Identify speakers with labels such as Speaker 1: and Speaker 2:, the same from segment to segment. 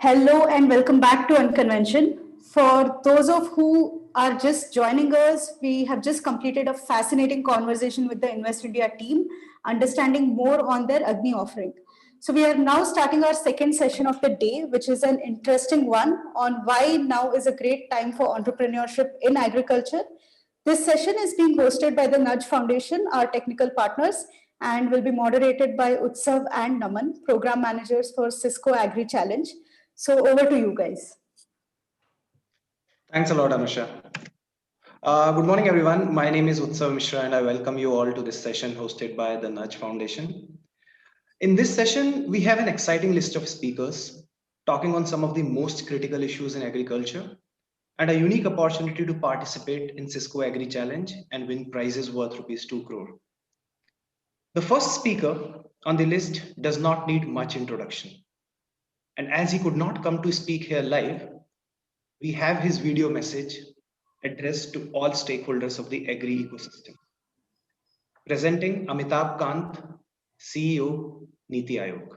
Speaker 1: Hello and welcome back to Unconvention. For those of who are just joining us, we have just completed a fascinating conversation with the Invest India team, understanding more on their Agni offering. So we are now starting our second session of the day, which is an interesting one on why now is a great time for entrepreneurship in agriculture. This session is being hosted by the Nudge Foundation, our technical partners, and will be moderated by Utsav and Naman, program managers for Cisco Agri Challenge. So over to you guys.
Speaker 2: Thanks a lot, Anusha. Good morning, everyone. My name is Utsav Mishra, and I welcome you all to this session hosted by the Nudge Foundation. In this session, we have an exciting list of speakers talking on some of the most critical issues in agriculture and a unique opportunity to participate in Cisco Agri Challenge and win prizes worth rupees 2 crore. The first speaker on the list does not need much introduction. And as he could not come to speak here live, we have his video message addressed to all stakeholders of the agri ecosystem. Presenting Amitabh Kant, CEO, Niti Aayog.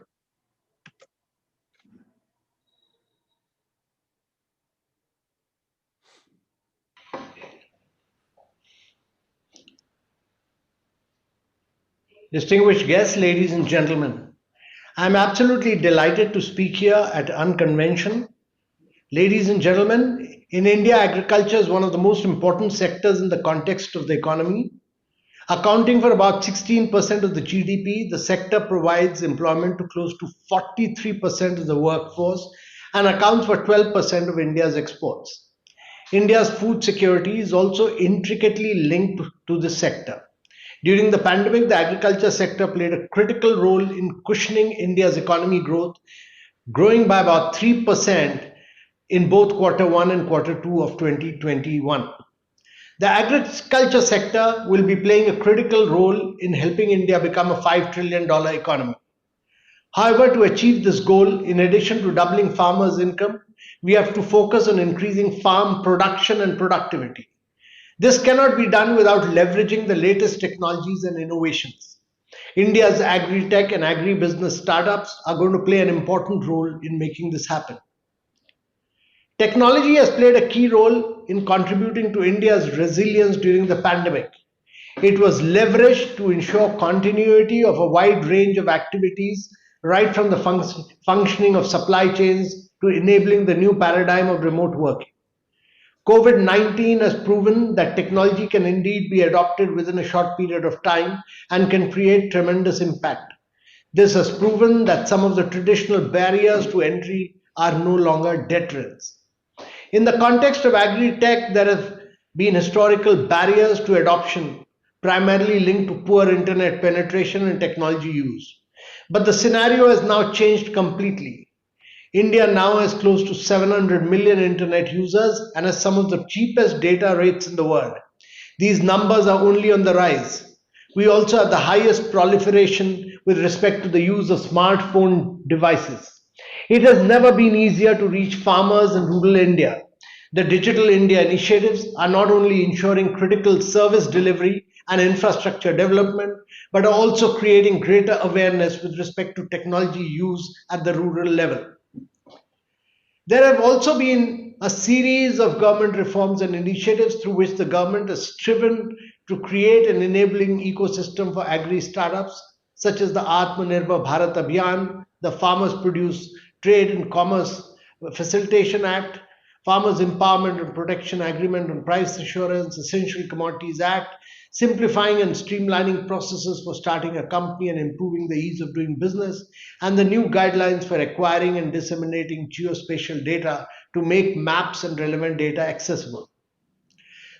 Speaker 3: Distinguished guests, ladies and gentlemen, I'm absolutely delighted to speak here at Unconvention. Ladies and gentlemen, in India, agriculture is one of the most important sectors in the context of the economy. Accounting for about 16% of the GDP, the sector provides employment to close to 43% of the workforce and accounts for 12% of India's exports. India's food security is also intricately linked to this sector. During the pandemic, the agriculture sector played a critical role in cushioning India's economy growth, growing by about 3% in both quarter one and quarter two of 2021. The agriculture sector will be playing a critical role in helping India become a $5 trillion economy. However, to achieve this goal, in addition to doubling farmers' income, we have to focus on increasing farm production and productivity. This cannot be done without leveraging the latest technologies and innovations. India's agri-tech and agri-business startups are going to play an important role in making this happen. Technology has played a key role in contributing to India's resilience during the pandemic. It was leveraged to ensure continuity of a wide range of activities, right from the functioning of supply chains to enabling the new paradigm of remote working. COVID-19 has proven that technology can indeed be adopted within a short period of time and can create tremendous impact. This has proven that some of the traditional barriers to entry are no longer deterrents. In the context of agri-tech, there have been historical barriers to adoption, primarily linked to poor internet penetration and technology use. But the scenario has now changed completely. India now has close to 700 million internet users and has some of the cheapest data rates in the world. These numbers are only on the rise. We also have the highest proliferation with respect to the use of smartphone devices. It has never been easier to reach farmers in rural India. The Digital India initiatives are not only ensuring critical service delivery and infrastructure development, but are also creating greater awareness with respect to technology use at the rural level. There have also been a series of government reforms and initiatives through which the government has striven to create an enabling ecosystem for agri-startups, such as the Atmanirbhar Bharat Abhiyan, the Farmers Produce Trade and Commerce Facilitation Act, Farmers Empowerment and Protection Agreement on Price Assurance, Essential Commodities Act, simplifying and streamlining processes for starting a company and improving the ease of doing business, and the new guidelines for acquiring and disseminating geospatial data to make maps and relevant data accessible.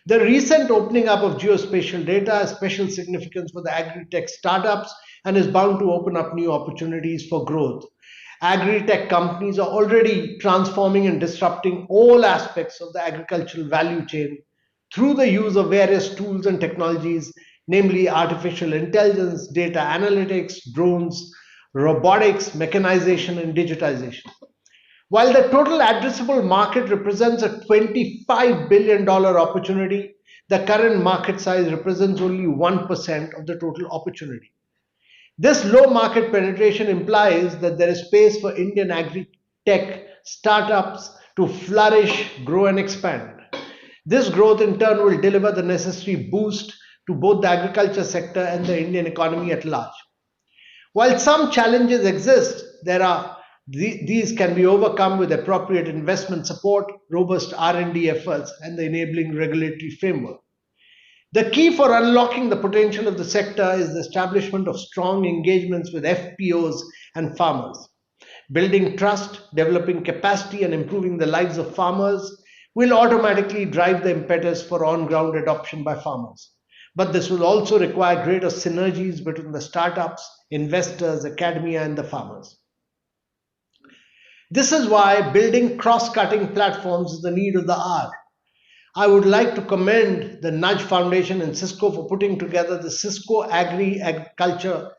Speaker 3: The recent opening up of geospatial data has special significance for the agri-tech startups and is bound to open up new opportunities for growth. Agri-tech companies are already transforming and disrupting all aspects of the agricultural value chain through the use of various tools and technologies, namely artificial intelligence, data analytics, drones, robotics, mechanization, and digitization. While the total addressable market represents a $25 billion opportunity, the current market size represents only 1% of the total opportunity. This low market penetration implies that there is space for Indian tech startups to flourish, grow, and expand. This growth in turn will deliver the necessary boost to both the agriculture sector and the Indian economy at large. While some challenges exist, these can be overcome with appropriate investment support, robust R&D efforts, and the enabling regulatory framework. The key for unlocking the potential of the sector is the establishment of strong engagements with FPOs and farmers. Building trust, developing capacity, and improving the lives of farmers will automatically drive the impetus for on-ground adoption by farmers. But this will also require greater synergies between the startups, investors, academia, and the farmers. This is why building cross-cutting platforms is the need of the hour. I would like to commend the Nudge Foundation and Cisco for putting together the Cisco Agriculture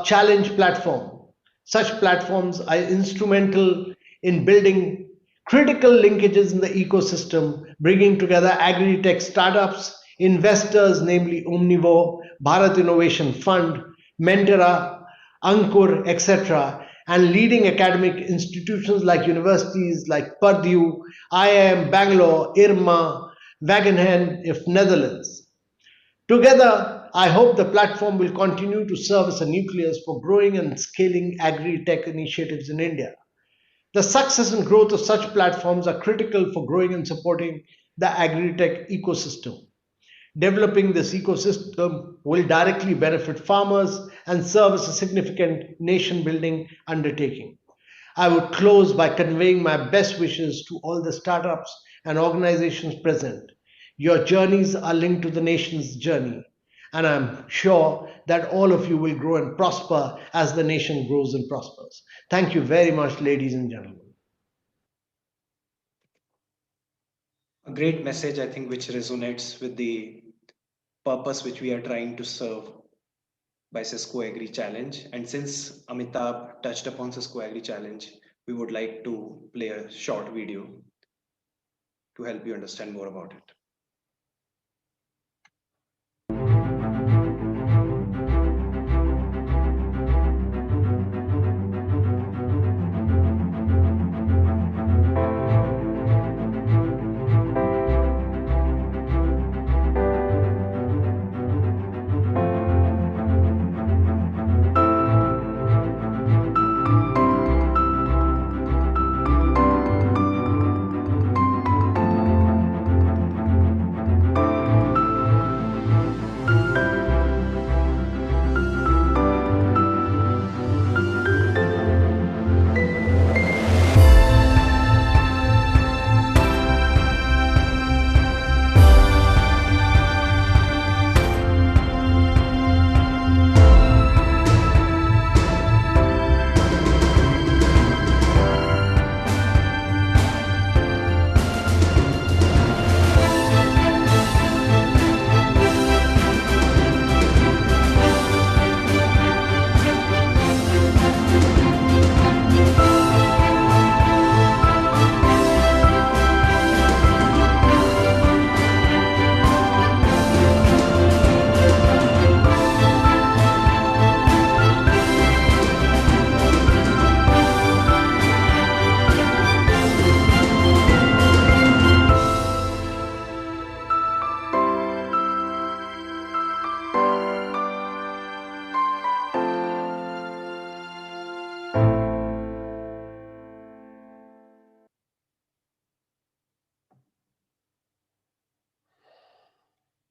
Speaker 3: Challenge platform. Such platforms are instrumental in building critical linkages in the ecosystem, bringing together agri-tech startups, investors, namely Omnivore, Bharat Innovation Fund, Mentera, Ankur, etc., and leading academic institutions like universities like Purdue, IIM Bangalore, IRMA, Wageningen of Netherlands. Together, I hope the platform will continue to serve as a nucleus for growing and scaling agri-tech initiatives in India. The success and growth of such platforms are critical for growing and supporting the agri-tech ecosystem. Developing this ecosystem will directly benefit farmers and serve as a significant nation-building undertaking. I would close by conveying my best wishes to all the startups and organizations present. Your journeys are linked to the nation's journey, and I'm sure that all of you will grow and prosper as the nation grows and prospers. Thank you very much, ladies and gentlemen.
Speaker 2: A great message, I think, which resonates with the purpose which we are trying to serve by Cisco Agri Challenge. And since Amitabh touched upon Cisco Agri Challenge, we would like to play a short video to help you understand more about it.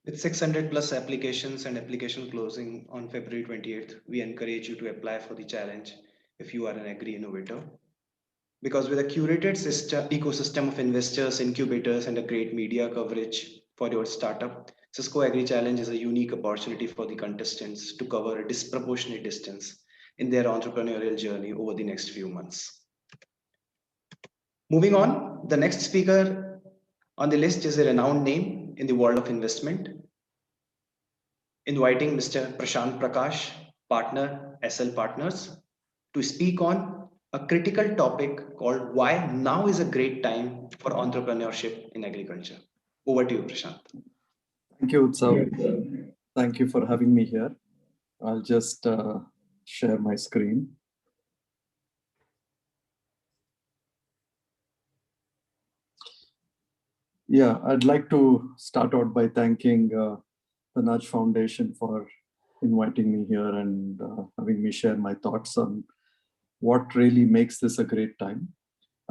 Speaker 2: With 600 plus applications and application closing on February 28th, we encourage you to apply for the challenge if you are an agri innovator. Because with a curated ecosystem of investors, incubators, and a great media coverage for your startup, Cisco Agri Challenge is a unique opportunity for the contestants to cover a disproportionate distance in their entrepreneurial journey over the next few months. Moving on, the next speaker on the list is a renowned name in the world of investment. Inviting Mr. Prashant Prakash, partner, SL Partners, to speak on a critical topic called why now is a great time for entrepreneurship in agriculture. Over to you, Prashant.
Speaker 4: Thank you, Utsav. Thank you for having me here. I'll just share my screen. Yeah, I'd like to start out by thanking the Nudge Foundation for inviting me here and having me share my thoughts on what really makes this a great time.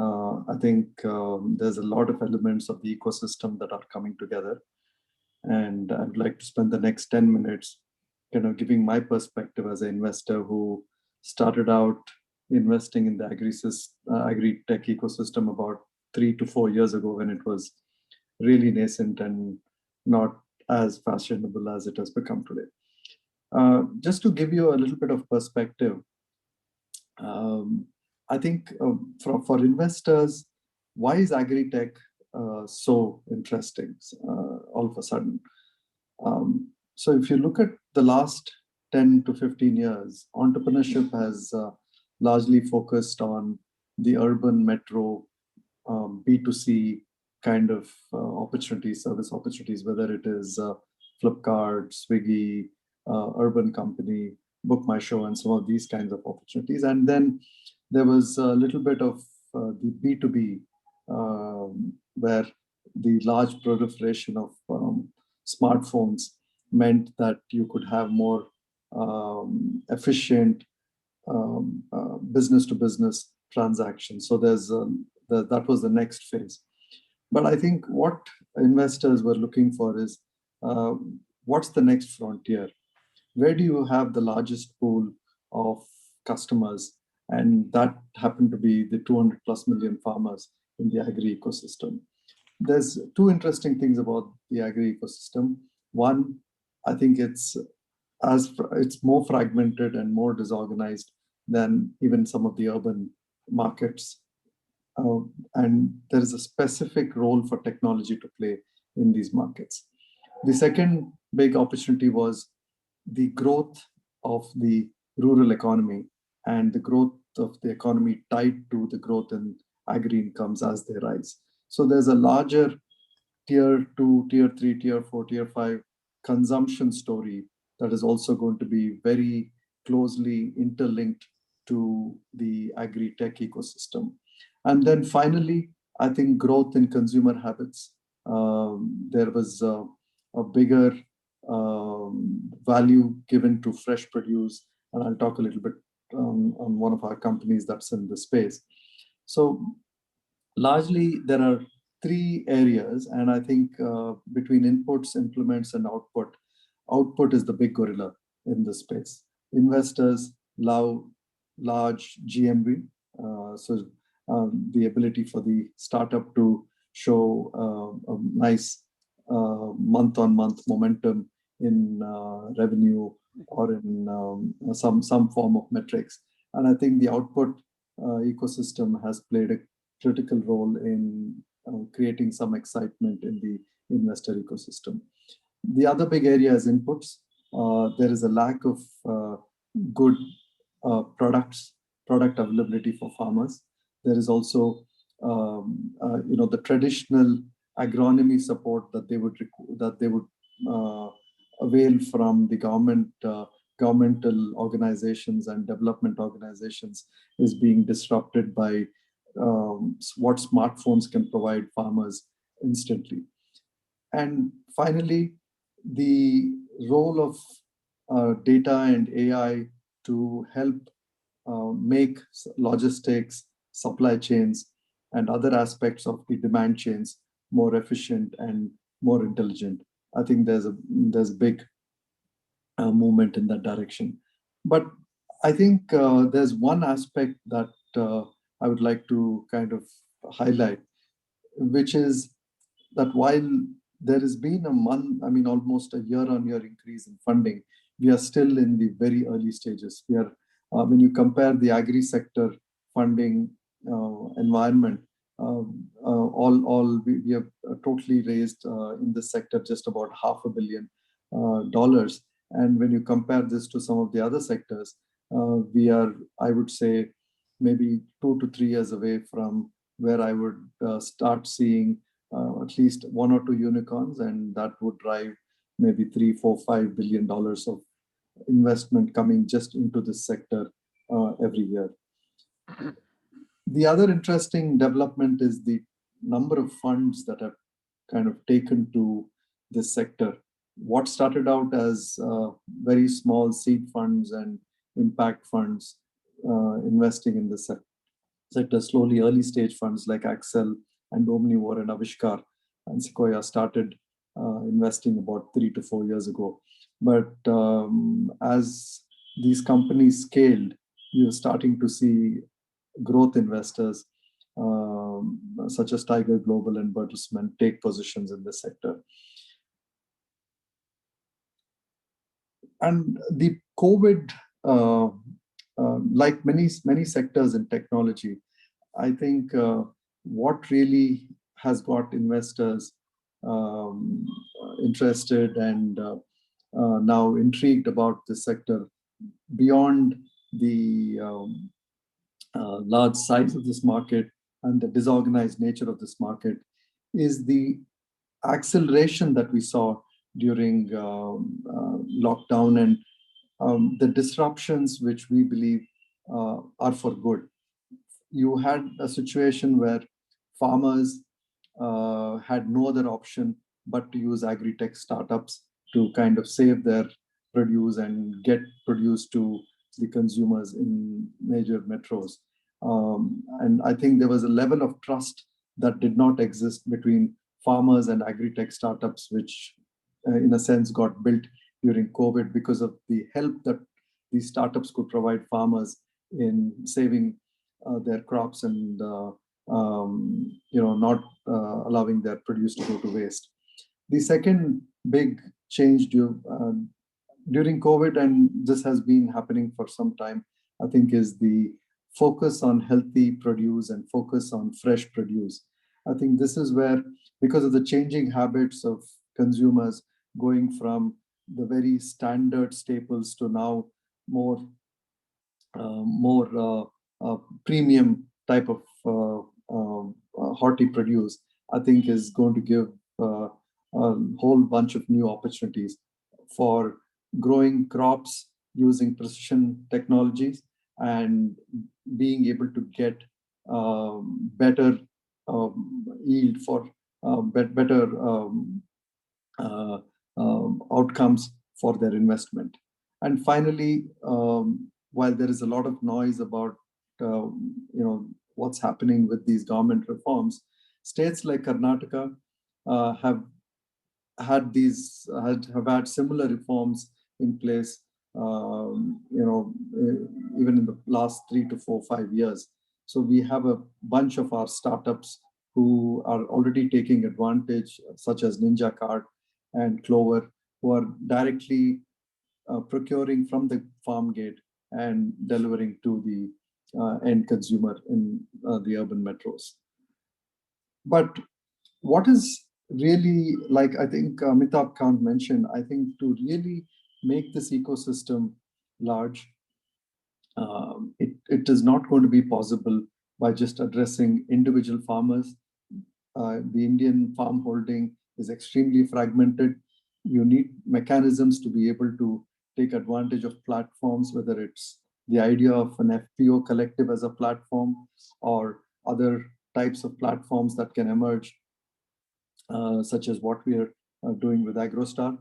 Speaker 4: I think there's a lot of elements of the ecosystem that are coming together. And I'd like to spend the next 10 minutes giving my perspective as an investor who started out investing in the agri-tech ecosystem about 3 to 4 years ago when it was really nascent and not as fashionable as it has become today. Just to give you a little bit of perspective, I think for investors, why is agri-tech so interesting all of a sudden? So if you look at the last 10 to 15 years, entrepreneurship has largely focused on the urban metro B2C kind of opportunities, service opportunities, whether it is Flipkart, Swiggy, Urban Company, Book My Show, and some of these kinds of opportunities. And then there was a little bit of the B2B, where the large proliferation of smartphones meant that you could have more efficient business to business transactions. So that was the next phase. But I think what investors were looking for is what's the next frontier? Where do you have the largest pool of customers? And that happened to be the 200 plus million farmers in the agri ecosystem. There's two interesting things about the agri ecosystem. One, I think it's more fragmented and more disorganized than even some of the urban markets. And there is a specific role for technology to play in these markets. The second big opportunity was the growth of the rural economy and the growth of the economy tied to the growth in agri incomes as they rise. So there's a larger tier 2, tier 3, tier 4, tier 5 consumption story that is also going to be very closely interlinked to the agri-tech ecosystem. And then finally, I think growth in consumer habits. There was a bigger value given to fresh produce, and I'll talk a little bit on one of our companies that's in the space. So largely, there are three areas, and I think between inputs, implements, and output is the big gorilla in this space. Investors love large GMV, the ability for the startup to show a nice month-on-month momentum in revenue or in some form of metrics. And I think the output ecosystem has played a critical role in creating some excitement in the investor ecosystem. The other big area is inputs. There is a lack of good product availability for farmers. There is also the traditional agronomy support that they would avail from the governmental organizations and development organizations is being disrupted by what smartphones can provide farmers instantly. And finally, the role of data and AI to help make logistics, supply chains, and other aspects of the demand chains more efficient and more intelligent. I think there's a big movement in that direction. But I think there's one aspect that I would like to kind of highlight, which is that while there has been almost a year-on-year increase in funding, we are still in the very early stages. We are, when you compare the agri sector funding environment, we have totally raised in this sector just about $500 million. And when you compare this to some of the other sectors, we are, I would say, maybe 2 to 3 years away from where I would start seeing at least 1 or 2 unicorns, and that would drive maybe $3, $4, $5 billion of investment coming just into this sector every year. The other interesting development is the number of funds that have kind of taken to this sector. What started out as very small seed funds and impact funds investing in the sector, slowly early stage funds like Axel and Omnivore and Avishkar and Sequoia started investing about 3 to 4 years ago. But as these companies scaled, you're starting to see growth investors such as Tiger Global and Bertelsmann take positions in this sector. And the COVID, like many sectors in technology, I think what really has got investors interested and now intrigued about this sector beyond the large size of this market and the disorganized nature of this market is the acceleration that we saw during lockdown and the disruptions which we believe are for good. You had a situation where farmers had no other option but to use agri-tech startups to kind of save their produce and get produce to the consumers in major metros. And I think there was a level of trust that did not exist between farmers and agri-tech startups, which in a sense got built during COVID because of the help that these startups could provide farmers in saving their crops and not allowing their produce to go to waste. The second big change during COVID, and this has been happening for some time, I think, is the focus on healthy produce and focus on fresh produce. I think this is where, because of the changing habits of consumers going from the very standard staples to now more premium type of horti produce, I think is going to give a whole bunch of new opportunities for growing crops using precision technologies and being able to get better yield for better outcomes for their investment. And finally, while there is a lot of noise about what's happening with these government reforms, states like Karnataka have had similar reforms in place, even in the last 3 to 4, 5 years. So we have a bunch of our startups who are already taking advantage, such as Ninja Card and Clover, who are directly procuring from the farm gate and delivering to the end consumer in the urban metros. But what is really, like I think Amitabh Kant mentioned, I think to really make this ecosystem large, it is not going to be possible by just addressing individual farmers. The Indian farm holding is extremely fragmented. You need mechanisms to be able to take advantage of platforms, whether it's the idea of an FPO collective as a platform or other types of platforms that can emerge, such as what we are doing with AgroStar.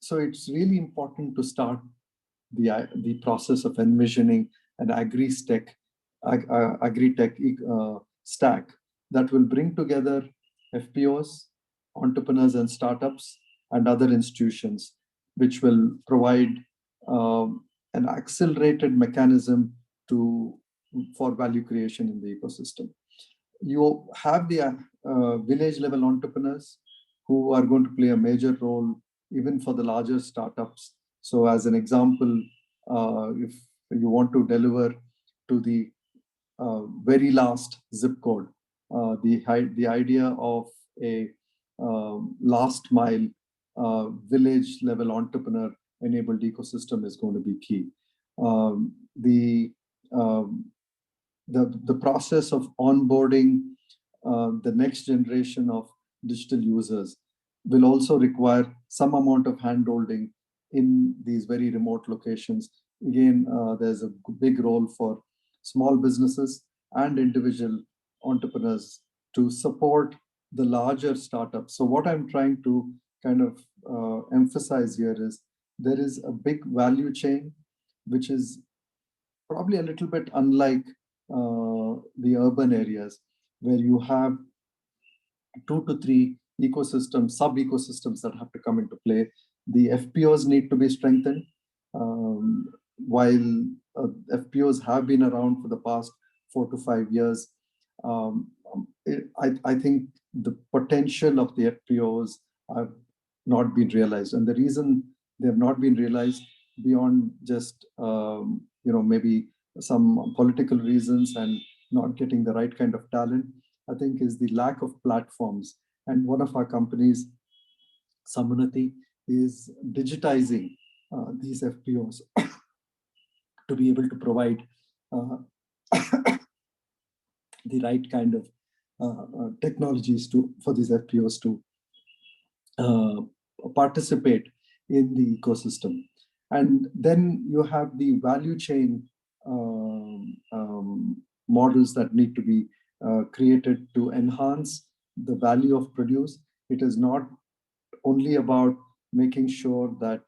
Speaker 4: So it's really important to start the process of envisioning an agri-tech stack that will bring together FPOs, entrepreneurs and startups, and other institutions, which will provide an accelerated mechanism for value creation in the ecosystem. You have the village level entrepreneurs who are going to play a major role even for the larger startups. So as an example, if you want to deliver to the very last zip code, the idea of a last mile village level entrepreneur enabled ecosystem is going to be key. The process of onboarding the next generation of digital users will also require some amount of handholding in these very remote locations. Again, there's a big role for small businesses and individual entrepreneurs to support the larger startups. So what I'm trying to kind of emphasize here is there is a big value chain, which is probably a little bit unlike the urban areas, where you have 2 to 3 ecosystems, sub-ecosystems that have to come into play. The FPOs need to be strengthened. While FPOs have been around for the past 4 to 5 years, I think the potential of the FPOs have not been realized. And the reason they have not been realized beyond just, maybe some political reasons and not getting the right kind of talent, I think is the lack of platforms. And one of our companies, Samunati, is digitizing these FPOs to be able to provide uh, the right kind of technologies for these FPOs to participate in the ecosystem. And then you have the value chain models that need to be created to enhance the value of produce. It is not only about making sure that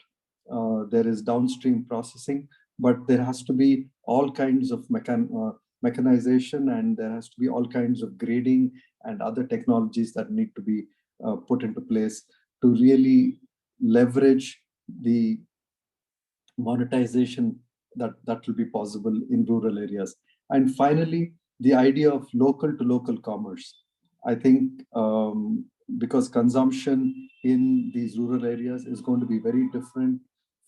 Speaker 4: there is downstream processing, but there has to be all kinds of mechanization, and there has to be all kinds of grading and other technologies that need to be put into place to really leverage the monetization that will be possible in rural areas. And finally, the idea of local to local commerce. I think because consumption in these rural areas is going to be very different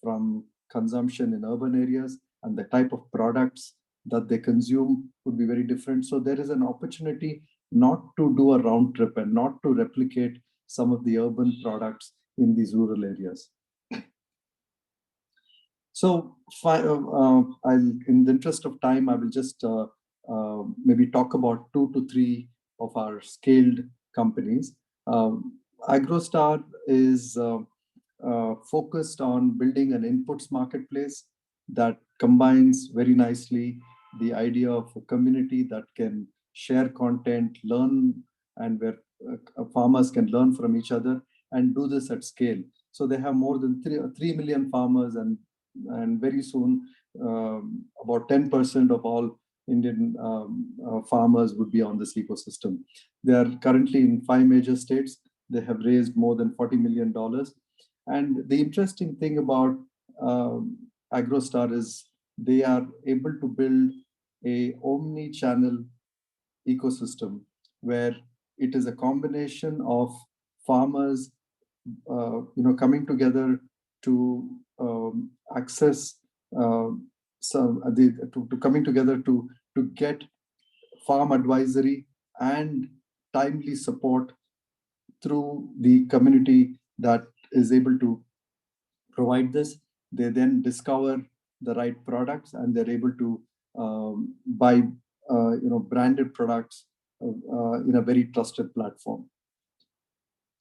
Speaker 4: from consumption in urban areas, and the type of products that they consume would be very different. So there is an opportunity not to do a round trip and not to replicate some of the urban products in these rural areas. So, in the interest of time, I will just maybe talk about 2 to 3 of our scaled companies. AgroStar is focused on building an inputs marketplace that combines very nicely the idea of a community that can share content, learn, and where farmers can learn from each other and do this at scale. So they have more than 3 million farmers, and very soon about 10% of all Indian farmers would be on this ecosystem. They are currently in 5 major states. They have raised more than $40 million. And the interesting thing about AgroStar is they are able to build a omni-channel ecosystem where it is a combination of farmers coming together to access coming together to get farm advisory and timely support through the community that is able to provide this. They then discover the right products, and they're able to buy branded products in a very trusted platform.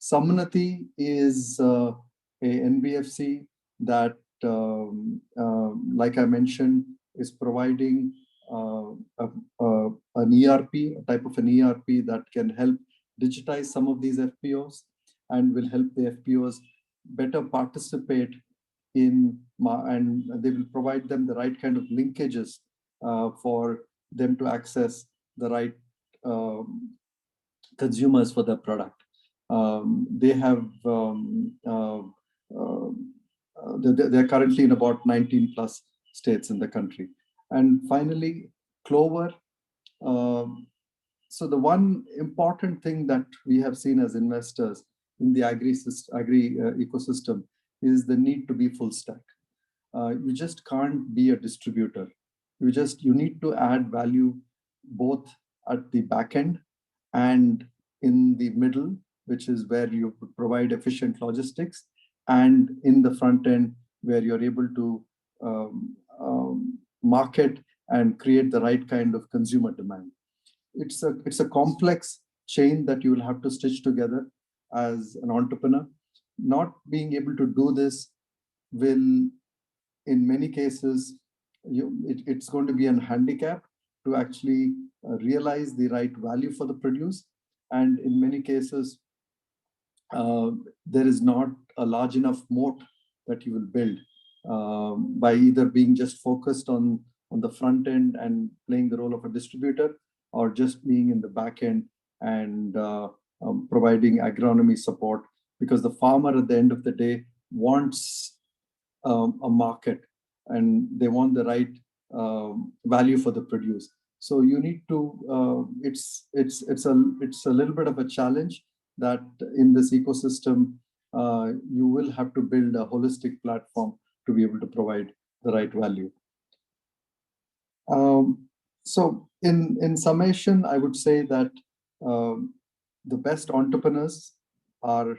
Speaker 4: Samunati is a NBFC that, like I mentioned, is providing an ERP, a type of an ERP that can help digitize some of these FPOs and will help the FPOs better participate in, and they will provide them the right kind of linkages for them to access the right consumers for their product. They have they're currently in about 19 plus states in the country. And finally, Clover. So the one important thing that we have seen as investors in the agri ecosystem is the need to be full stack. You just can't be a distributor. You need to add value both at the back end and in the middle, which is where you provide efficient logistics, and in the front end where you're able to market and create the right kind of consumer demand. It's a complex chain that you will have to stitch together as an entrepreneur. Not being able to do this will, in many cases, it's going to be a handicap to actually realize the right value for the produce. And in many cases, there is not a large enough moat that you will build by either being just focused on the front end and playing the role of a distributor, or just being in the back end and providing agronomy support, because the farmer at the end of the day wants a market, and they want the right value for the produce. So you need to it's a little bit of a challenge that in this ecosystem you will have to build a holistic platform to be able to provide the right value. So in summation, I would say that the best entrepreneurs are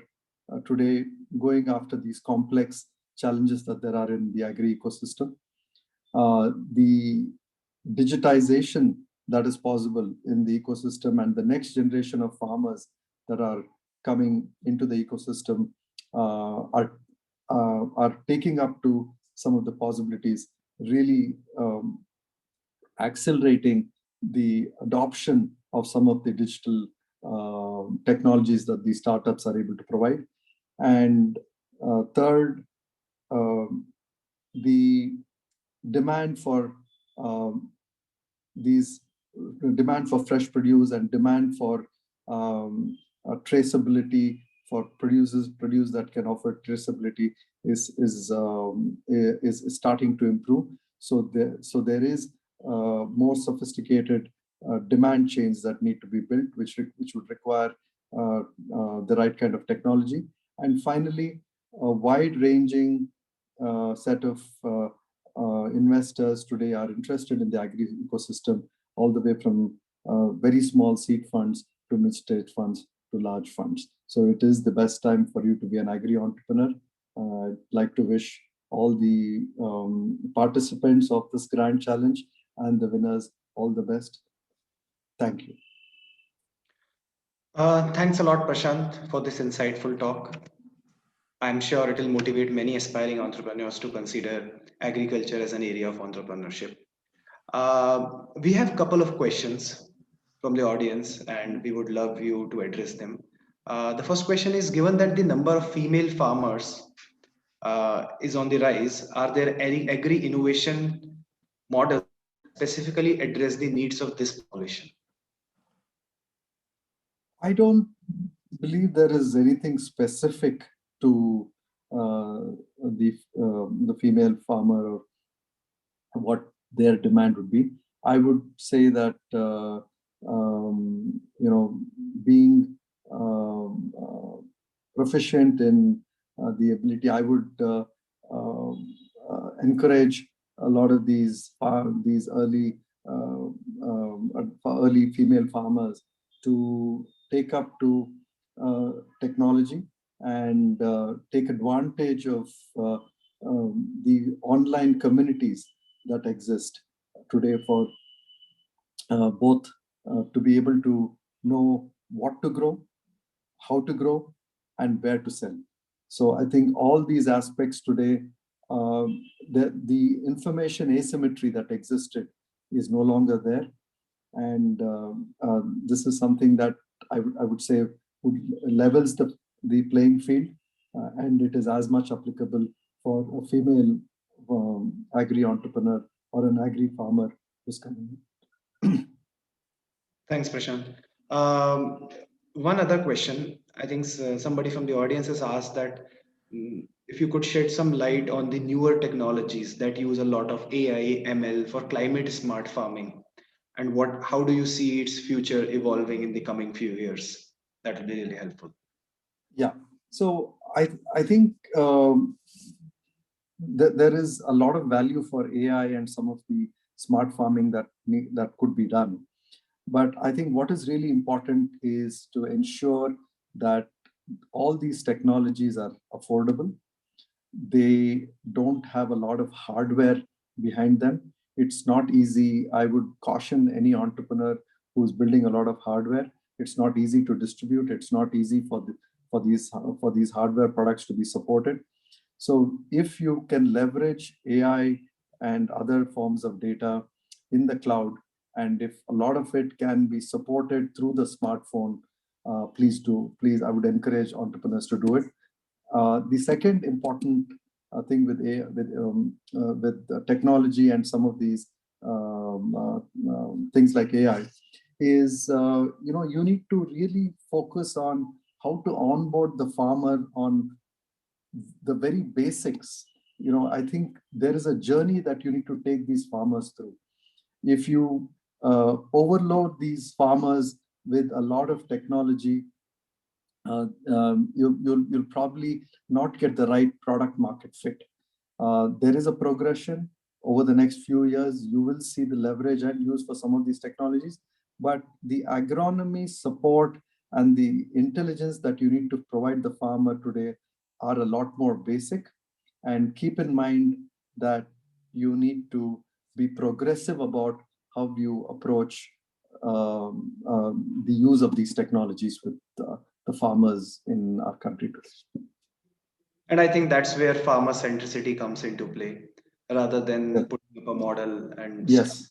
Speaker 4: today going after these complex challenges that there are in the agri ecosystem. The digitization that is possible in the ecosystem, and the next generation of farmers that are coming into the ecosystem are taking up to some of the possibilities, really accelerating the adoption of some of the digital technologies that these startups are able to provide. And third, the demand for demand for fresh produce and demand for traceability for produce that can offer traceability is starting to improve. So there is more sophisticated demand chains that need to be built, which would require the right kind of technology. And finally, a wide-ranging set of investors today are interested in the agri ecosystem, all the way from very small seed funds to mid-stage funds to large funds. So it is the best time for you to be an agri entrepreneur. I'd like to wish all the participants of this grand challenge and the winners all the best. Thank you.
Speaker 2: Thanks a lot, Prashant, for this insightful talk. I'm sure it will motivate many aspiring entrepreneurs to consider agriculture as an area of entrepreneurship. We have a couple of questions from the audience, and we would love you to address them. The first question is, given that the number of female farmers is on the rise, are there any agri innovation models that specifically address the needs of this population?
Speaker 4: I don't believe there is anything specific to the female farmer or what their demand would be. I would say that being proficient in the ability, I would encourage a lot of these early female farmers to take up to technology and take advantage of the online communities that exist today for both to be able to know what to grow, how to grow, and where to sell. So I think all these aspects today, the information asymmetry that existed is no longer there. And this is something that I would say levels the playing field, and it is as much applicable for a female agri-entrepreneur or an agri-farmer who's coming in.
Speaker 2: Thanks, Prashant. One other question. I think somebody from the audience has asked that if you could shed some light on the newer technologies that use a lot of AI, ML for climate smart farming, and how do you see its future evolving in the coming few years? That would be really helpful.
Speaker 4: Yeah. So I think there is a lot of value for AI and some of the smart farming that could be done. But I think what is really important is to ensure that all these technologies are affordable. They don't have a lot of hardware behind them. It's not easy. I would caution any entrepreneur who's building a lot of hardware. It's not easy to distribute. It's not easy for these hardware products to be supported. So if you can leverage AI and other forms of data in the cloud, and if a lot of it can be supported through the smartphone, please do. Please, I would encourage entrepreneurs to do it. The second important thing with technology and some of these things like AI is you need to really focus on how to onboard the farmer on the very basics. I think there is a journey that you need to take these farmers through. If you overload these farmers with a lot of technology, you'll probably not get the right product market fit. There is a progression over the next few years. You will see the leverage and use for some of these technologies, but the agronomy support and the intelligence that you need to provide the farmer today are a lot more basic. And keep in mind that you need to be progressive about how you approach the use of these technologies with the farmers in our country today.
Speaker 2: And I think that's where farmer centricity comes into play, rather than putting up a model and
Speaker 4: yes,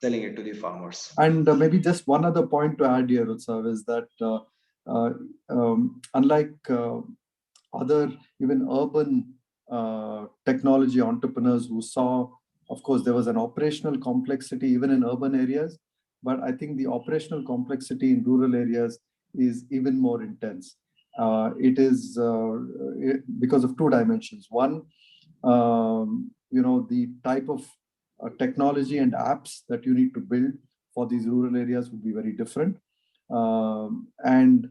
Speaker 2: selling it to the farmers.
Speaker 4: And maybe just one other point to add here, Utsav, is that unlike other even urban technology entrepreneurs who saw, of course, there was an operational complexity even in urban areas, but I think the operational complexity in rural areas is even more intense. It is because of two dimensions. One, the type of technology and apps that you need to build for these rural areas would be very different. And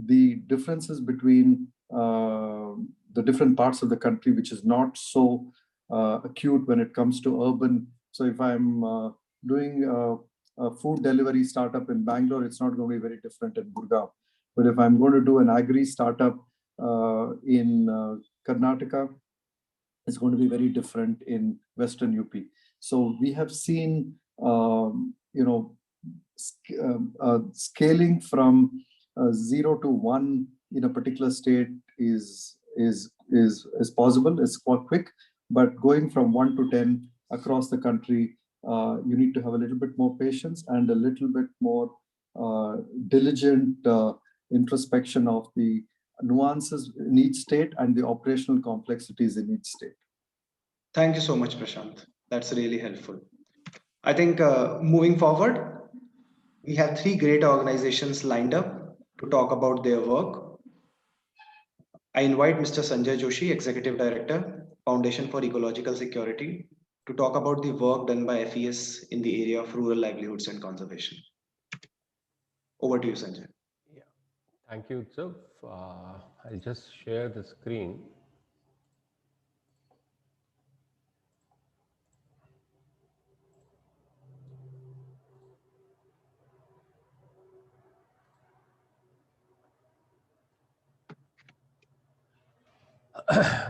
Speaker 4: the differences between the different parts of the country, which is not so acute when it comes to urban. So if I'm doing a food delivery startup in Bangalore, it's not going to be very different in Gurgaon. But if I'm going to do an agri startup in Karnataka, it's going to be very different in Western UP. So we have seen, scaling from 0 to 1 in a particular state is possible. It's quite quick, but going from 1 to 10 across the country, you need to have a little bit more patience and a little bit more diligent introspection of the nuances in each state and the operational complexities in each state.
Speaker 2: Thank you so much, Prashant. That's really helpful. I think moving forward, we have 3 great organizations lined up to talk about their work. I invite Mr. Sanjay Joshi, Executive Director, Foundation for Ecological Security, to talk about the work done by FES in the area of rural livelihoods and conservation. Over to you, Sanjay.
Speaker 5: Yeah, thank you, Utsav. I'll just share the screen.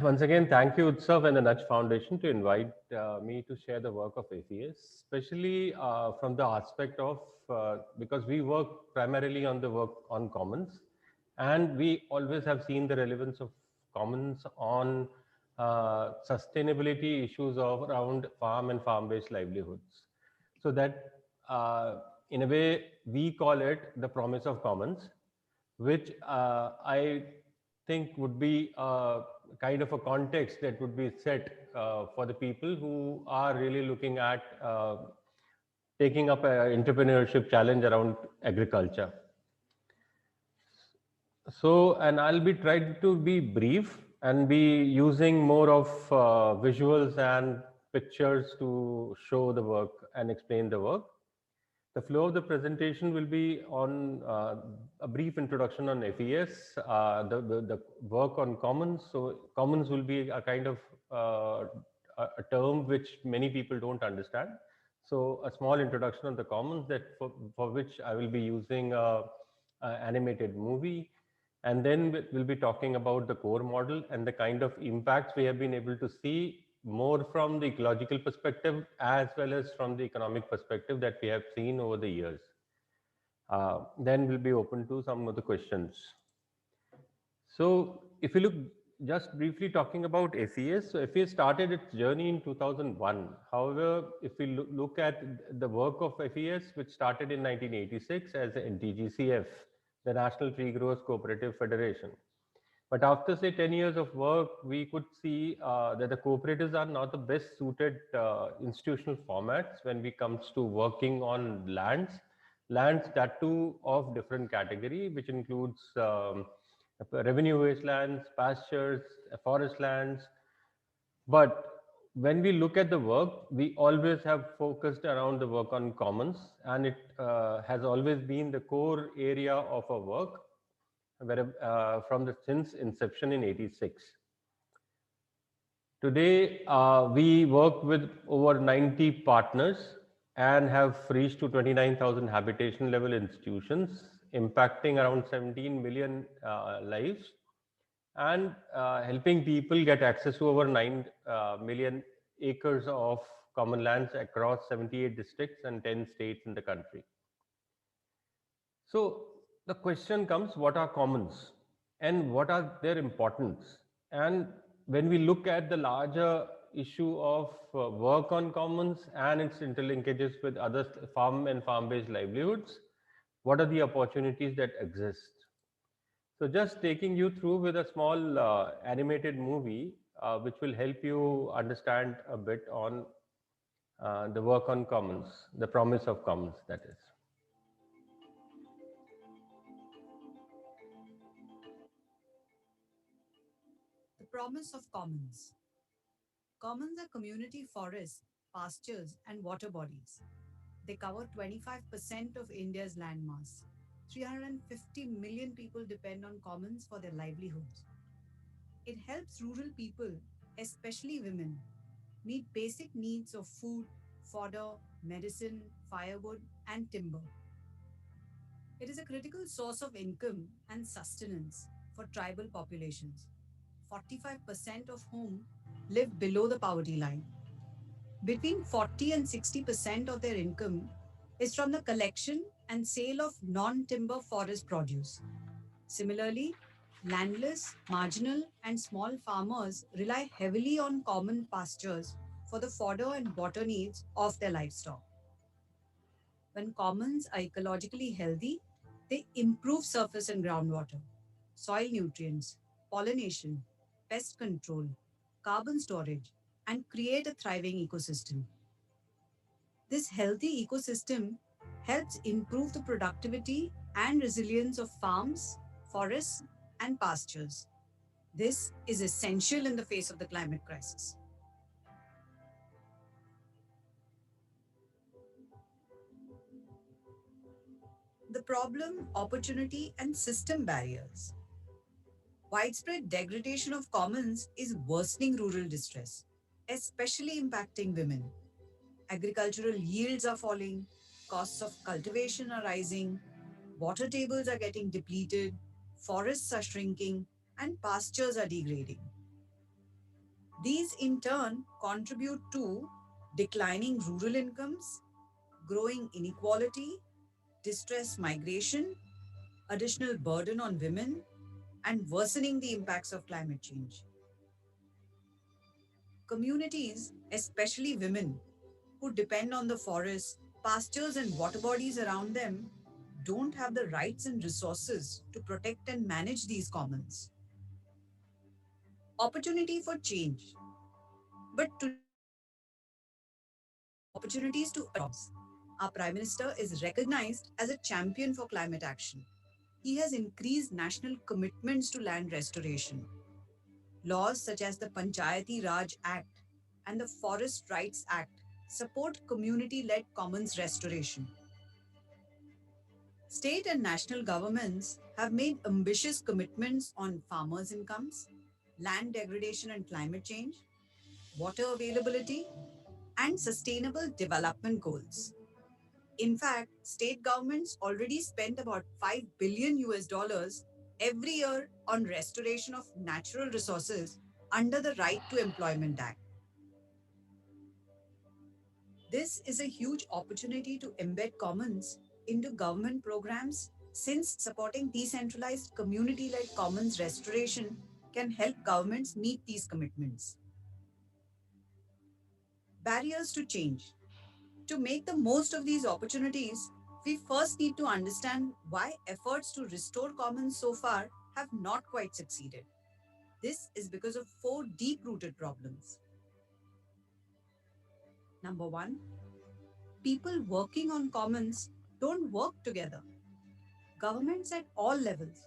Speaker 5: Once again, thank you, Utsav and the Nudge Foundation to invite me to share the work of FES, especially from the aspect of, because we work primarily on the work on commons, and we always have seen the relevance of commons on sustainability issues around farm and farm-based livelihoods. So that, in a way, we call it the promise of commons, which I think would be kind of a context that would be set for the people who are really looking at taking up an entrepreneurship challenge around agriculture. So, and I'll be trying to be brief and be using more of visuals and pictures to show the work and explain the work. The flow of the presentation will be on a brief introduction on FES, the work on commons. So commons will be a kind of a term which many people don't understand. So a small introduction on the commons, that for which I will be using an animated movie. And then we'll be talking about the core model and the kind of impacts we have been able to see, more from the ecological perspective as well as from the economic perspective that we have seen over the years. Then we'll be open to some of the questions. So if you look, just briefly talking about FES, so FES started its journey in 2001. However, if we look at the work of FES, which started in 1986 as an NTGCF, the National Tree Growers Cooperative Federation. But after, say, 10 years of work, we could see that the cooperatives are not the best suited institutional formats when it comes to working on lands that too of different category, which includes revenue-based lands, pastures, forest lands. But when we look at the work, we always have focused around the work on commons, and it has always been the core area of our work from the since inception in '86. Today, we work with over 90 partners and have reached to 29,000 habitation level institutions, impacting around 17 million lives and helping people get access to over 9 million acres of common lands across 78 districts and 10 states in the country. So the question comes, what are commons and what are their importance? And when we look at the larger issue of work on commons and its interlinkages with other farm and farm-based livelihoods, what are the opportunities that exist? So just taking you through with a small animated movie, which will help you understand a bit on the work on commons, the promise of commons, that is.
Speaker 6: The promise of commons. Commons are community forests, pastures, and water bodies. They cover 25% of India's landmass. 350 million people depend on commons for their livelihoods. It helps rural people, especially women, meet basic needs of food, fodder, medicine, firewood, and timber. It is a critical source of income and sustenance for tribal populations, 45% of whom live below the poverty line. Between 40 and 60% of their income is from the collection and sale of non timber forest produce. Similarly, landless, marginal, and small farmers rely heavily on common pastures for the fodder and water needs of their livestock. When commons are ecologically healthy, they improve surface and groundwater, soil nutrients, pollination, pest control, carbon storage, and create a thriving ecosystem. This healthy ecosystem helps improve the productivity and resilience of farms, forests, and pastures. This is essential in the face of the climate crisis. The problem, opportunity, and system barriers. Widespread degradation of commons is worsening rural distress, especially impacting women. Agricultural yields are falling, costs of cultivation are rising, water tables are getting depleted, forests are shrinking, and pastures are degrading. These in turn contribute to declining rural incomes, growing inequality, distress migration, additional burden on women, and worsening the impacts of climate change. Communities, especially women, who depend on the forests, pastures, and water bodies around them, don't have the rights and resources to protect and manage these commons. Opportunity for change. But today, opportunities to jobs. Our Prime Minister is recognized as a champion for climate action. He has increased national commitments to land restoration. Laws such as the Panchayati Raj Act and the Forest Rights Act support community-led commons restoration. State and national governments have made ambitious commitments on farmers' incomes, land degradation and climate change, water availability, and sustainable development goals. In fact, state governments already spend about 5 billion US dollars every year on restoration of natural resources under the Right to Employment Act. This is a huge opportunity to embed commons into government programs since supporting decentralized community-led commons restoration can help governments meet these commitments. Barriers to change. To make the most of these opportunities, We first need to understand why efforts to restore commons so far have not quite succeeded. This is because of four deep-rooted problems. Number one, people working on commons don't work together. Governments at all levels,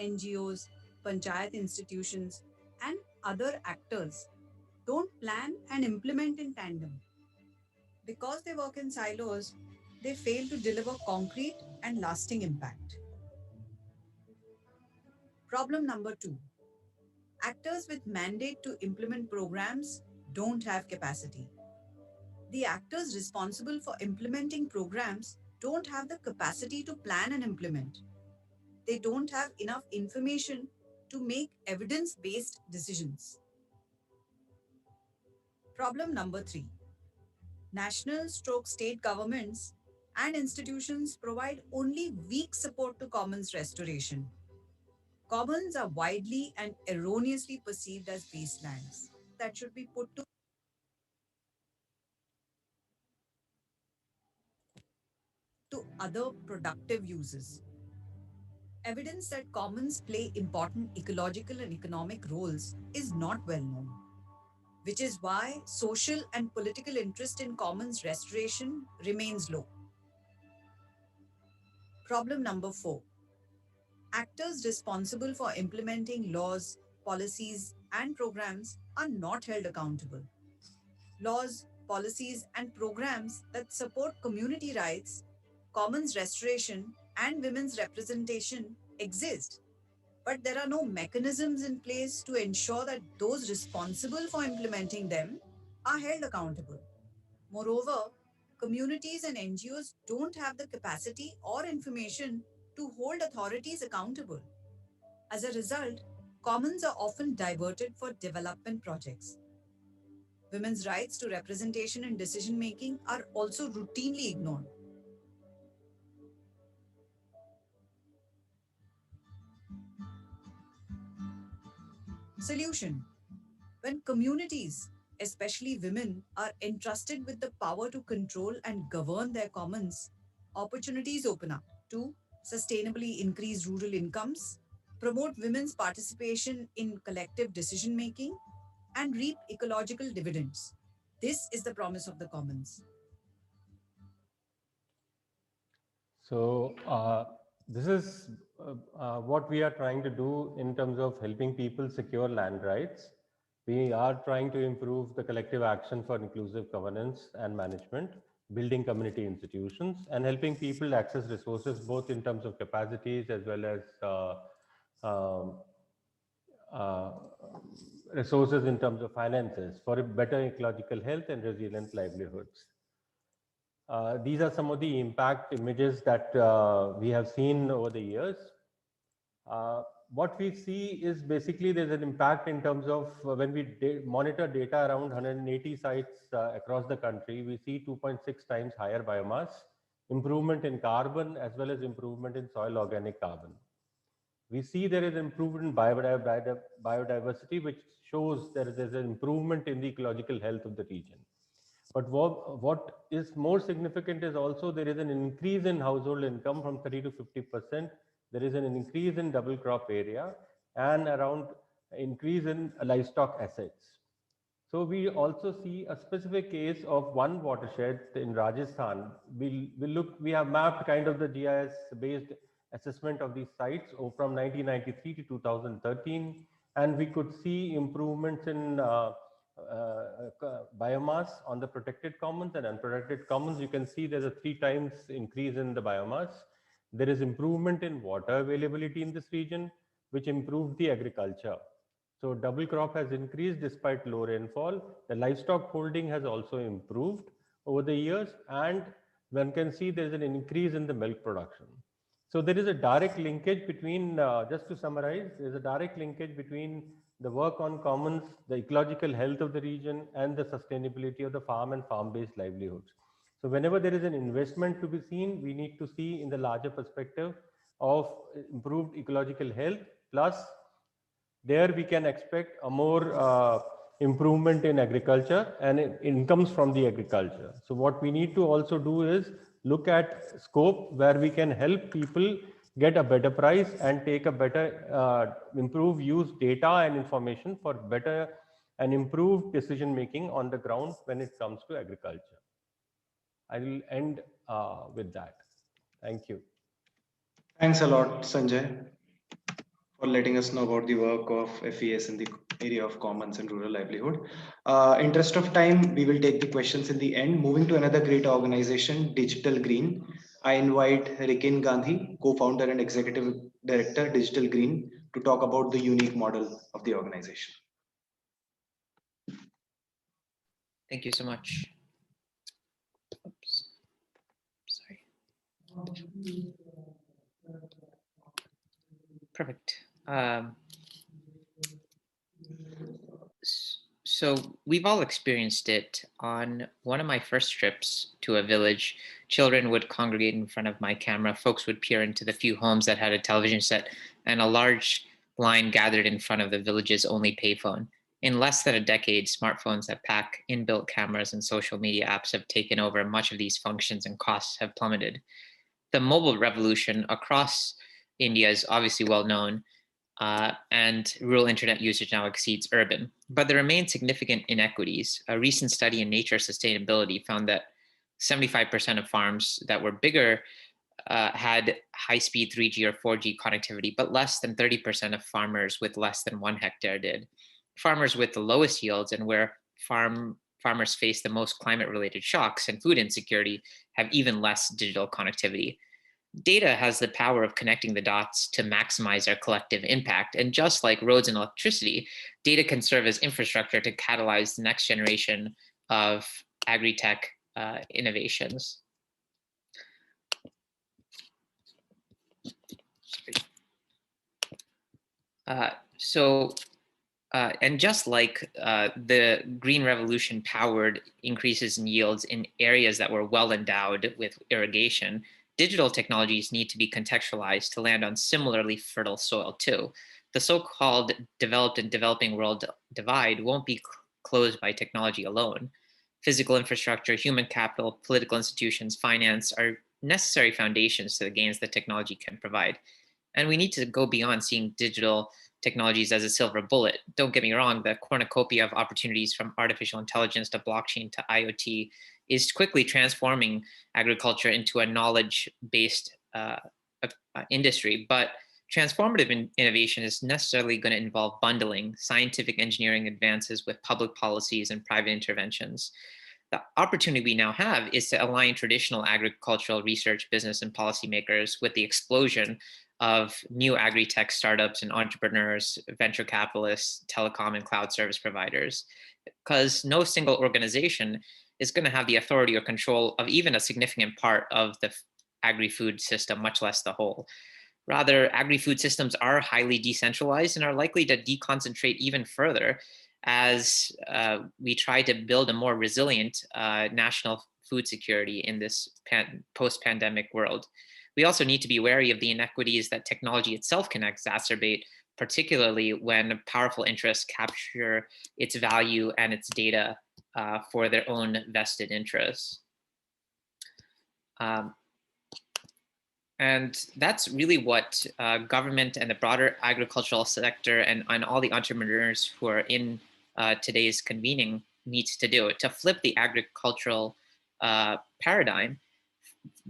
Speaker 6: NGOs, panchayat institutions, and other actors don't plan and implement in tandem. Because they work in silos, they fail to deliver concrete and lasting impact. Problem number two, actors with mandate to implement programs don't have capacity. The actors responsible for implementing programs don't have the capacity to plan and implement. They don't have enough information to make evidence based decisions. Problem number three, national stroke state governments and institutions provide only weak support to commons restoration. Commons are widely and erroneously perceived as wastelands that should be put to other productive uses. Evidence that commons play important ecological and economic roles is not well known, which is why social and political interest in commons restoration remains low. Problem number four, actors responsible for implementing laws, policies, and programs are not held accountable. Laws, policies, and programs that support community rights, commons restoration, and women's representation exist, but there are no mechanisms in place to ensure that those responsible for implementing them are held accountable. Moreover, communities and NGOs don't have the capacity or information to hold authorities accountable. As a result, commons are often diverted for development projects. Women's rights to representation and decision making are also routinely ignored. Solution: when communities, especially women, are entrusted with the power to control and govern their commons, opportunities open up to sustainably increase rural incomes, promote women's participation in collective decision making, and reap ecological dividends. This is the promise of the commons.
Speaker 5: So this is what we are trying to do in terms of helping people secure land rights. We are trying to improve the collective action for inclusive governance and management, building community institutions, and helping people access resources both in terms of capacities as well as um, uh, resources in terms of finances for a better ecological health and resilient livelihoods. These are some of the impact images that we have seen over the years. What we see is basically there's an impact in terms of when we monitor data around 180 sites across the country, we see 2.6 times higher biomass, improvement in carbon as well as improvement in soil organic carbon. We see there is improvement in biodiversity, which shows there is an improvement in the ecological health of the region. But what is more significant is also there is an increase in household income from 30 to 50%. There is an increase in double crop area and around increase in livestock assets. So we also see a specific case of one watershed in Rajasthan. We have mapped kind of the GIS based assessment of these sites from 1993 to 2013, and we could see improvements in biomass on the protected commons and unprotected commons. You can see there's a 3 times increase in the biomass. There is improvement in water availability in this region, which improved the agriculture. So double crop has increased despite low rainfall. The livestock holding has also improved over the years, and one can see there is an increase in the milk production. So there is a direct linkage between, just to summarize, there is a direct linkage between the work on commons, the ecological health of the region, and the sustainability of the farm and farm-based livelihoods. So whenever there is an investment to be seen, we need to see in the larger perspective of improved ecological health, plus there we can expect a more improvement in agriculture and incomes from the agriculture. So what we need to also do is look at scope where we can help people get a better price and take a better, use data and information for better and improved decision making on the ground when it comes to agriculture. I will end with that. Thank you.
Speaker 2: Thanks a lot, Sanjay, for letting us know about the work of FES in the area of commons and rural livelihood. Interest of time, we will take the questions in the end. Moving to another great organization, Digital Green. I invite Rikin Gandhi, co-founder and executive director, Digital Green, to talk about the unique model of the organization.
Speaker 7: Thank you so much. Oops. Sorry. Perfect. So we've all experienced it. On one of my first trips to a village, children would congregate in front of my camera. Folks would peer into the few homes that had a television set, and a large line gathered in front of the village's only payphone. In less than a decade, smartphones that pack inbuilt cameras and social media apps have taken over. Much of these functions and costs have plummeted. The mobile revolution across India is obviously well known, and rural internet usage now exceeds urban. But there remain significant inequities. A recent study in Nature Sustainability found that 75% of farms that were bigger had high-speed 3G or 4G connectivity, but less than 30% of farmers with less than 1 hectare did. Farmers with the lowest yields and where farmers face the most climate-related shocks and food insecurity have even less digital connectivity. Data has the power of connecting the dots to maximize our collective impact. And just like roads and electricity, data can serve as infrastructure to catalyze the next generation of agri-tech innovations. And just like the Green Revolution powered increases in yields in areas that were well endowed with irrigation, digital technologies need to be contextualized to land on similarly fertile soil too. The so-called developed and developing world divide won't be closed by technology alone. Physical infrastructure, human capital, political institutions, finance are necessary foundations to the gains that technology can provide. And we need to go beyond seeing digital technologies as a silver bullet. Don't get me wrong, the cornucopia of opportunities from artificial intelligence to blockchain to IoT is quickly transforming agriculture into a knowledge-based industry. But transformative innovation is necessarily going to involve bundling scientific engineering advances with public policies and private interventions. The opportunity we now have is to align traditional agricultural research, business, and policymakers with the explosion of new agri-tech startups and entrepreneurs, venture capitalists, telecom and cloud service providers, because no single organization is going to have the authority or control of even a significant part of the agri-food system, much less the whole. Rather, agri-food systems are highly decentralized and are likely to deconcentrate even further as we try to build a more resilient national food security in this post-pandemic world. We also need to be wary of the inequities that technology itself can exacerbate, particularly when powerful interests capture its value and its data for their own vested interests. And that's really what government and the broader agricultural sector and all the entrepreneurs who are in today's convening needs to do, to flip the agricultural paradigm,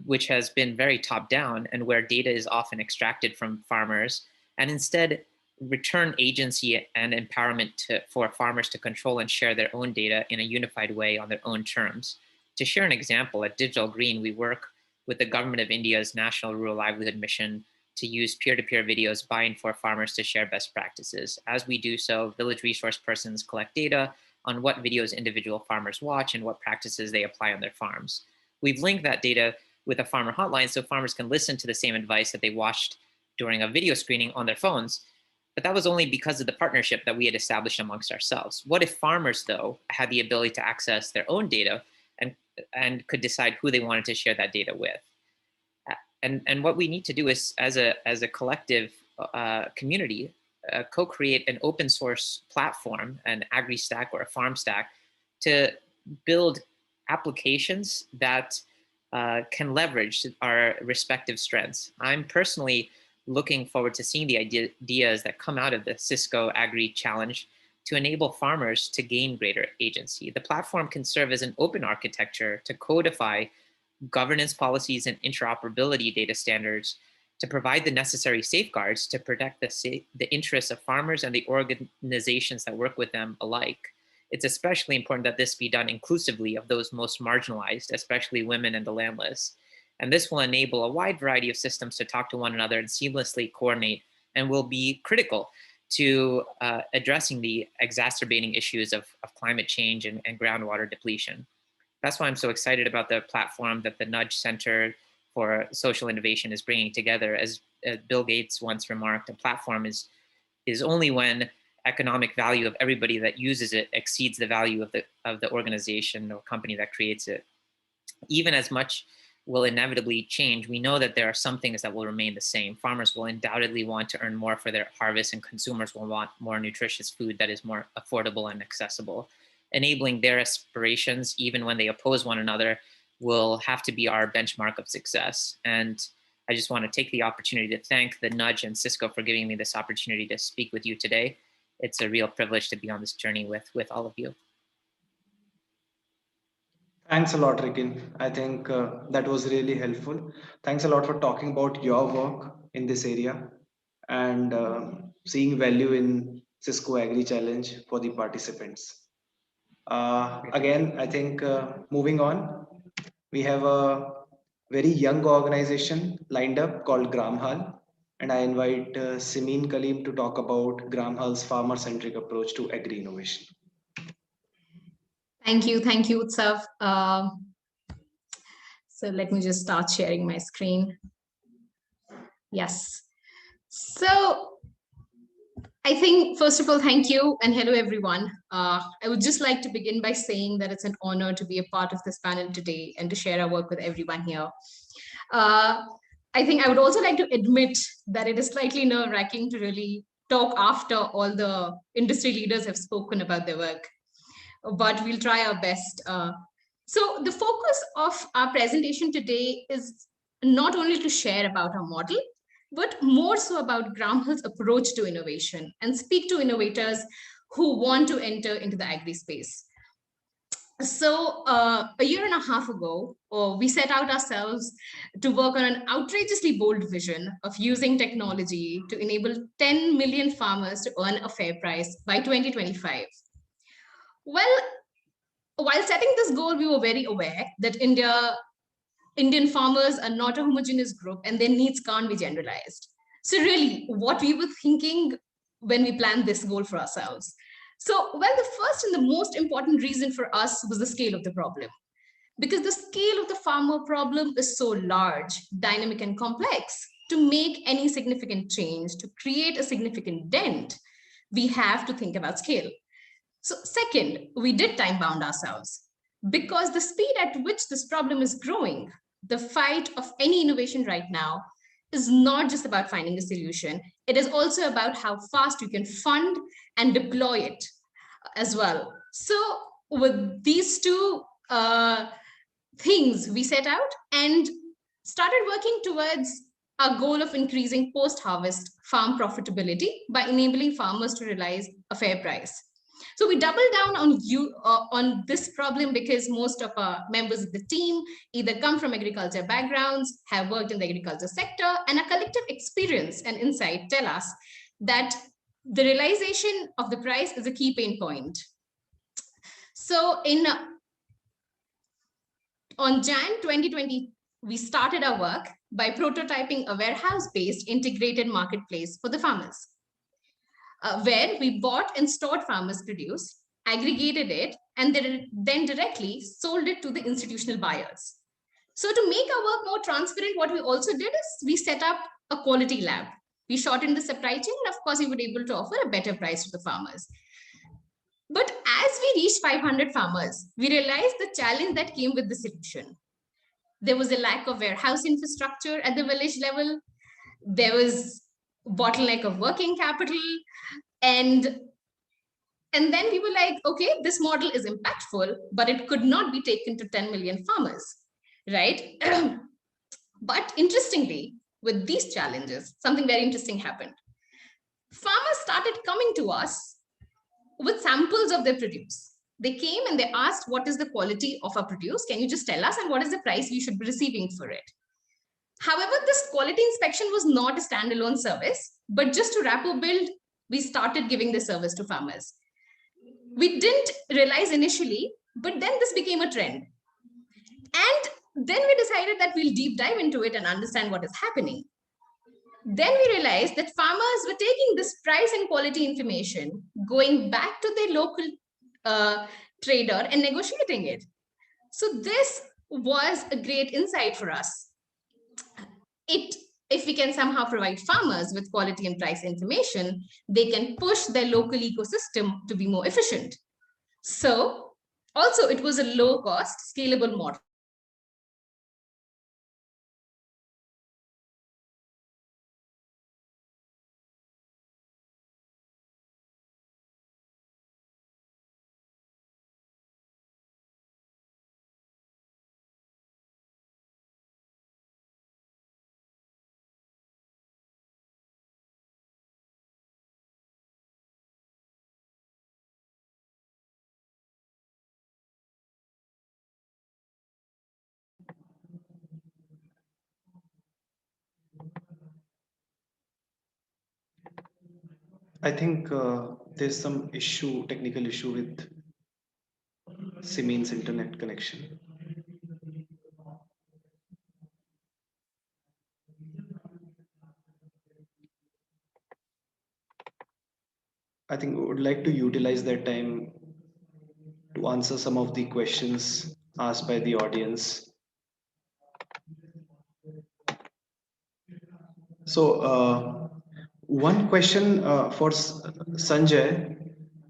Speaker 7: which has been very top down and where data is often extracted from farmers, and instead return agency and empowerment for farmers to control and share their own data in a unified way on their own terms. To share an example, at Digital Green, we work with the Government of India's National Rural Livelihood Mission to use peer-to-peer videos by and for farmers to share best practices. As we do so, village resource persons collect data on what videos individual farmers watch and what practices they apply on their farms. We've linked that data with a farmer hotline so farmers can listen to the same advice that they watched during a video screening on their phones. But that was only because of the partnership that we had established amongst ourselves. What if farmers, though, had the ability to access their own data and could decide who they wanted to share that data with? And what we need to do is, as a collective community, co-create an open source platform, an agri-stack or a farm stack, to build applications that can leverage our respective strengths. I'm personally looking forward to seeing the ideas that come out of the Cisco Agri Challenge to enable farmers to gain greater agency. The platform can serve as an open architecture to codify governance policies and interoperability data standards to provide the necessary safeguards to protect the interests of farmers and the organizations that work with them alike. It's especially important that this be done inclusively of those most marginalized, especially women and the landless. And this will enable a wide variety of systems to talk to one another and seamlessly coordinate, and will be critical to addressing the exacerbating issues of climate change and groundwater depletion. That's why I'm so excited about the platform that the Nudge Center for Social Innovation is bringing together. As Bill Gates once remarked, a platform is only when economic value of everybody that uses it exceeds the value of the organization or company that creates it. Even as much will inevitably change, we know that there are some things that will remain the same. Farmers will undoubtedly want to earn more for their harvest, and consumers will want more nutritious food that is more affordable and accessible. Enabling their aspirations, even when they oppose one another, will have to be our benchmark of success. And I just want to take the opportunity to thank the Nudge and Cisco for giving me this opportunity to speak with you today. It's a real privilege to be on this journey with all of you.
Speaker 2: Thanks a lot, Rikin. I think that was really helpful. Thanks a lot for talking about your work in this area and seeing value in Cisco Agri Challenge for the participants. Again, I think moving on, we have a very young organization lined up called Gramhal, and I invite Simin Kaleem to talk about Gramhal's farmer-centric approach to agri innovation.
Speaker 8: Thank you, Utsav. So let me just start sharing my screen. Yes. So I think, first of all, thank you and hello, everyone. I would just like to begin by saying that it's an honor to be a part of this panel today and to share our work with everyone here. I think I would also like to admit that it is slightly nerve-wracking to really talk after all the industry leaders have spoken about their work, but we'll try our best. So the focus of our presentation today is not only to share about our model, but more so about Gramhal's approach to innovation and speak to innovators who want to enter into the agri space. So a year and a half ago, we set out ourselves to work on an outrageously bold vision of using technology to enable 10 million farmers to earn a fair price by 2025. Well, while setting this goal, we were very aware that Indian farmers are not a homogeneous group and their needs can't be generalized. So really, what we were thinking when we planned this goal for ourselves. So, well, the first and the most important reason for us was the scale of the problem. Because the scale of the farmer problem is so large, dynamic, and complex. To make any significant change, to create a significant dent, we have to think about scale. So second, we did time bound ourselves because the speed at which this problem is growing, the fight of any innovation right now is not just about finding a solution. It is also about how fast you can fund and deploy it as well. So with these two things, we set out and started working towards our goal of increasing post-harvest farm profitability by enabling farmers to realize a fair price. So we doubled down on this problem because most of our members of the team either come from agriculture backgrounds, have worked in the agriculture sector, and a collective experience and insight tell us that the realization of the price is a key pain point. So on Jan 2020, we started our work by prototyping a warehouse-based integrated marketplace for the farmers. Where we bought and stored farmers' produce, aggregated it, and then directly sold it to the institutional buyers. So to make our work more transparent, what we also did is we set up a quality lab. We shortened the supply chain, and of course, we were able to offer a better price to the farmers. But as we reached 500 farmers, we realized the challenge that came with the solution. There was a lack of warehouse infrastructure at the village level. There was bottleneck of working capital. And then we were like, okay, this model is impactful, but it could not be taken to 10 million farmers. right? But interestingly, with these challenges, something very interesting happened. Farmers started coming to us with samples of their produce. They came and they asked, what is the quality of our produce? Can you just tell us? And what is the price we should be receiving for it? However, this quality inspection was not a standalone service, but just to rapport build, we started giving this service to farmers. We didn't realize initially, but then this became a trend. And then we decided that we'll deep dive into it and understand what is happening. Then we realized that farmers were taking this price and quality information, going back to their local trader and negotiating it. So this was a great insight for us. If we can somehow provide farmers with quality and price information, they can push their local ecosystem to be more efficient. So also it was a low cost, scalable model.
Speaker 2: I think there's some technical issue with Simin's internet connection. I think we would like to utilize that time to answer some of the questions asked by the audience. So one question for Sanjay.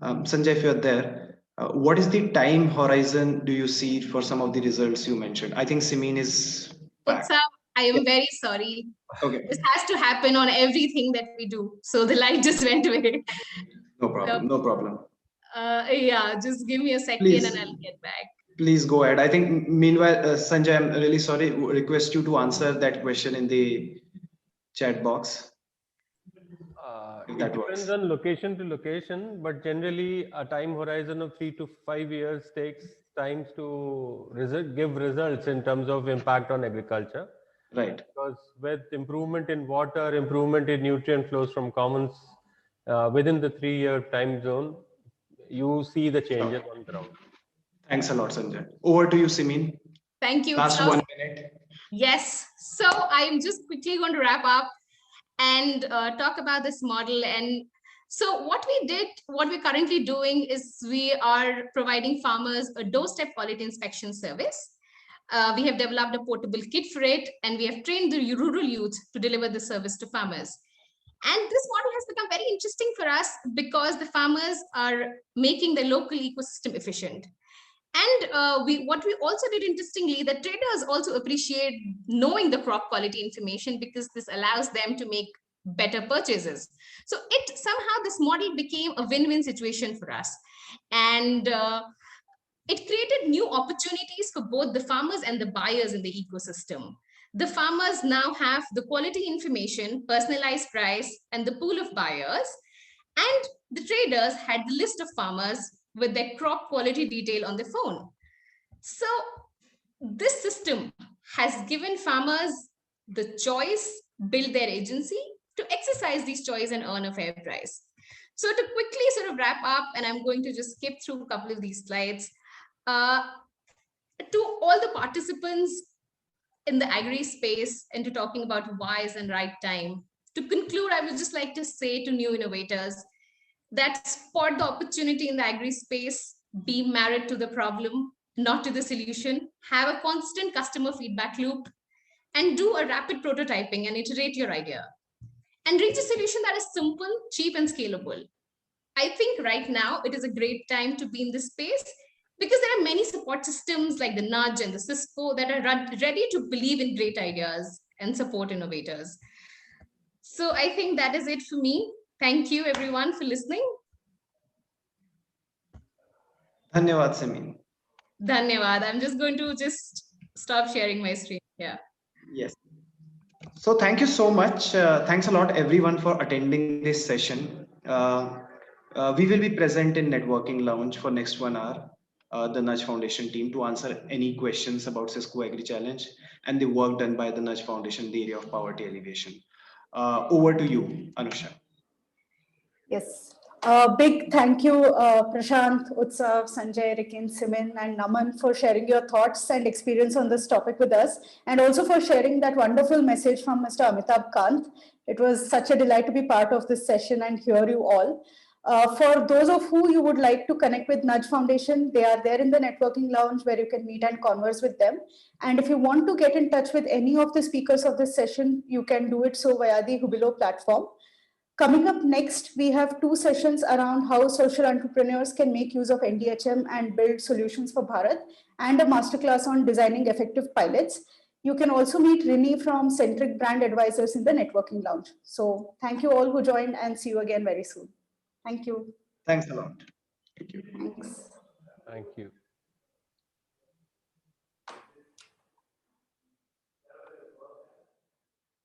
Speaker 2: Sanjay, if you're there, what is the time horizon do you see for some of the results you mentioned? I think Simin is back.
Speaker 8: I am very sorry.
Speaker 2: Okay.
Speaker 8: This has to happen on everything that we do. So the light just went away.
Speaker 2: No problem. No problem.
Speaker 8: Yeah, just give me a second
Speaker 2: Please.
Speaker 8: And I'll get back.
Speaker 2: Please go ahead. I think meanwhile, Sanjay, I'm really sorry. Request you to answer that question in the chat box.
Speaker 5: It depends on location to location, but generally a time horizon of 3 to 5 years takes time to give results in terms of impact on agriculture.
Speaker 2: Right.
Speaker 5: Because with improvement in water, improvement in nutrient flows from commons within the 3-year time zone, you see the changes on ground.
Speaker 2: Thanks a lot, Sanjay. Over to you, Simin.
Speaker 8: Thank you.
Speaker 2: Last 1 minute.
Speaker 8: Yes. So I'm just quickly going to wrap up and talk about this model. And so what we're currently doing is we are providing farmers a doorstep quality inspection service. We have developed a portable kit for it, and we have trained the rural youth to deliver the service to farmers. And this model has become very interesting for us because the farmers are making the local ecosystem efficient. And what we also did interestingly, that traders also appreciate knowing the crop quality information because this allows them to make better purchases. So somehow this model became a win-win situation for us. And it created new opportunities for both the farmers and the buyers in the ecosystem. The farmers now have the quality information, personalized price, and the pool of buyers. And the traders had the list of farmers with their crop quality detail on the phone. So this system has given farmers the choice, build their agency to exercise these choice and earn a fair price. So to quickly sort of wrap up, and I'm going to just skip through a couple of these slides, to all the participants in the agri space and to talking about why is and right time. To conclude, I would just like to say to new innovators that spot the opportunity in the agri space, be married to the problem, not to the solution, have a constant customer feedback loop, and do a rapid prototyping and iterate your idea. And reach a solution that is simple, cheap, and scalable. I think right now it is a great time to be in this space because there are many support systems like the Nudge and the Cisco that are ready to believe in great ideas and support innovators. So I think that is it for me. Thank you everyone for listening.
Speaker 2: Dhanyawad, Simin.
Speaker 8: Dhanyawad. I'm just going to stop sharing my screen. Yeah.
Speaker 2: Yes. So thank you so much. Thanks a lot, everyone, for attending this session. We will be present in Networking Lounge for next 1 hour. The Nudge Foundation team to answer any questions about Cisco Agri Challenge and the work done by the Nudge Foundation in the area of poverty alleviation. Over to you, Anusha.
Speaker 1: Yes. Big thank you, Prashant, Utsav, Sanjay, Rikin, Simin, and Naman for sharing your thoughts and experience on this topic with us, and also for sharing that wonderful message from Mr. Amitabh Kant. It was such a delight to be part of this session and hear you all. For those of who you would like to connect with Nudge Foundation, they are there in the networking lounge where you can meet and converse with them. And if you want to get in touch with any of the speakers of this session, you can do it so via the Hubilo platform. Coming up next, we have 2 sessions around how social entrepreneurs can make use of NDHM and build solutions for Bharat, and a masterclass on designing effective pilots. You can also meet Rini from Centric Brand Advisors in the networking lounge. So thank you all who joined, and see you again very soon. Thank you.
Speaker 2: Thanks a lot. Thank you.
Speaker 1: Thanks.
Speaker 5: Thank you.